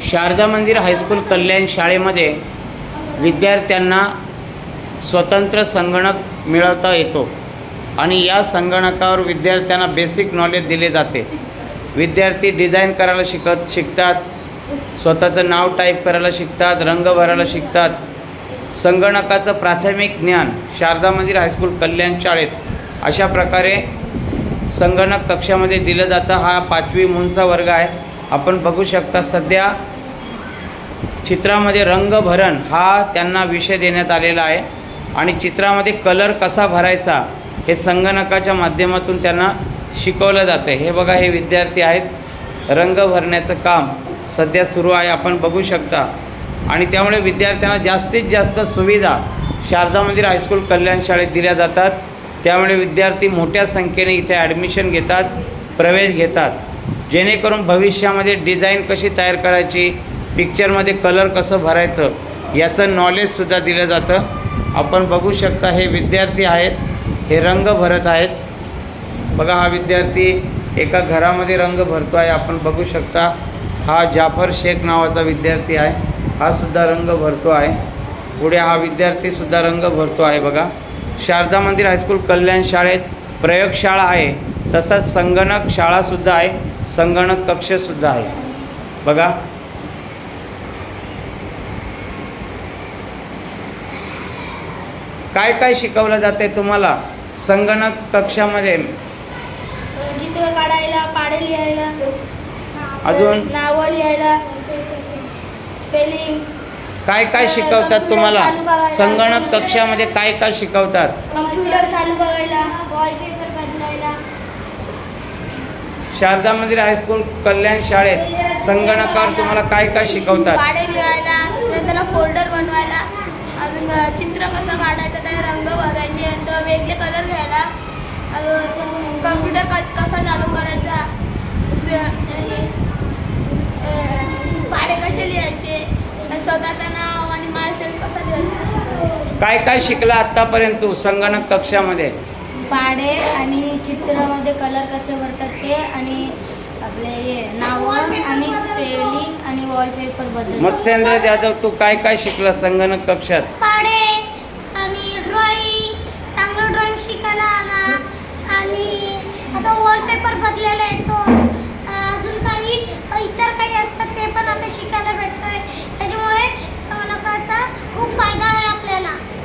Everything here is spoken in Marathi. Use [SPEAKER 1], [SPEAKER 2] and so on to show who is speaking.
[SPEAKER 1] शारदा मंदिर हायस्कूल कल्याण शाळेमध्ये विद्यार्थ्यांना स्वतंत्र संगणक मिळवता येतो आणि या संगणकावर विद्यार्थ्यांना बेसिक नॉलेज दिले जाते. विद्यार्थी डिझाईन करायला शिकतात, स्वतःचं नाव टाईप करायला शिकतात, रंग भरायला शिकतात. संगणकाचं प्राथमिक ज्ञान शारदा मंदिर हायस्कूल कल्याण शाळेत अशा प्रकारे संगणक कक्षामध्ये दिलं जातं. हा 5वी मूंचा वर्ग आहे. आपण बघू शकता सध्या चित्रामध्ये रंगभरण हा त्यांना विषय देण्यात आलेला आहे आणि चित्रामध्ये कलर कसा भरायचा हे संगणकाच्या माध्यमातून त्यांना शिकवलं जातं. हे बघा, हे विद्यार्थी आहेत. रंग भरण्याचं काम सध्या सुरू आहे, आपण बघू शकता. आणि त्यामुळे विद्यार्थ्यांना जास्तीत जास्त सुविधा शारदा मंदिर हायस्कूल कल्याण शाळेत दिल्या जातात. त्यामुळे विद्यार्थी मोठ्या संख्येने इथे ॲडमिशन घेतात, प्रवेश घेतात, जेणेकरून भविष्यामध्ये डिझाईन कशी तयार करायची, पिक्चरमध्ये कलर कसं भरायचं याचं नॉलेजसुद्धा दिलं जातं. आपण बघू शकता हे विद्यार्थी आहेत, हे रंग भरत आहेत. बघा, हा विद्यार्थी एका घरामध्ये रंग भरतो आहे. आपण बघू शकता हा जाफर शेख नावाचा विद्यार्थी आहे, हा सुद्धा रंग भरतो आहे. पुढे हा विद्यार्थीसुद्धा रंग भरतो आहे. बघा, शारदा मंदिर हायस्कूल कल्याण शाळेत प्रयोगशाळा आहे, तसंच संगणक शाळासुद्धा आहे, संगणक कक्षसुद्धा आहे. बघा, काय काय शिकवलं जाते तुम्हाला संगणक कक्षामध्ये?
[SPEAKER 2] चित्र काढायला, पाढे लिहायला,
[SPEAKER 1] अजून
[SPEAKER 2] नावं लिहायला, स्पेलिंग.
[SPEAKER 1] काय काय शिकवतात तुम्हाला संगणक कक्षामध्ये? काय काय शिकवतात?
[SPEAKER 2] कम्प्युटर चालू करायला, वॉलपेपर बदलायला.
[SPEAKER 1] शारदा मंदिर हायस्कूल कल्याण शाळेत संगणकावर तुम्हाला काय काय शिकवतात?
[SPEAKER 2] पाढे लिहायला, त्याला फोल्डर बनवायला, अजून चित्र कसं काढायचं, त्याला रंग भरायचे, तर वेगळे कलर घ्यायला, अजून कम्प्युटर कसा चालू करायचा, पाढे कसे लिहायचे, स्वतःचं नाव आणि मायसेल्फ कसा लिहायचा.
[SPEAKER 1] काय काय शिकला आत्तापर्यंत तू संगणक कक्षामध्ये?
[SPEAKER 2] पाढे आणि चित्रामध्ये कलर कसे भरतात ते, आणि आपले हे नाव आणि स्पेलिंग आणि वॉलपेपर बद्दल.
[SPEAKER 1] मत्स्येंद्र जाधव, तू काय काय शिकला संगणक कक्षात?
[SPEAKER 3] पाढे आणि ड्रॉइंग, चांगलं ड्रॉइंग शिकायला आला, आणि आता वॉलपेपर बदलायला येतो. अजून काही इतर काही असतात ते पण आता शिकायला भेटतंय. त्याच्यामुळे संगणकाचा खूप फायदा आहे आपल्याला.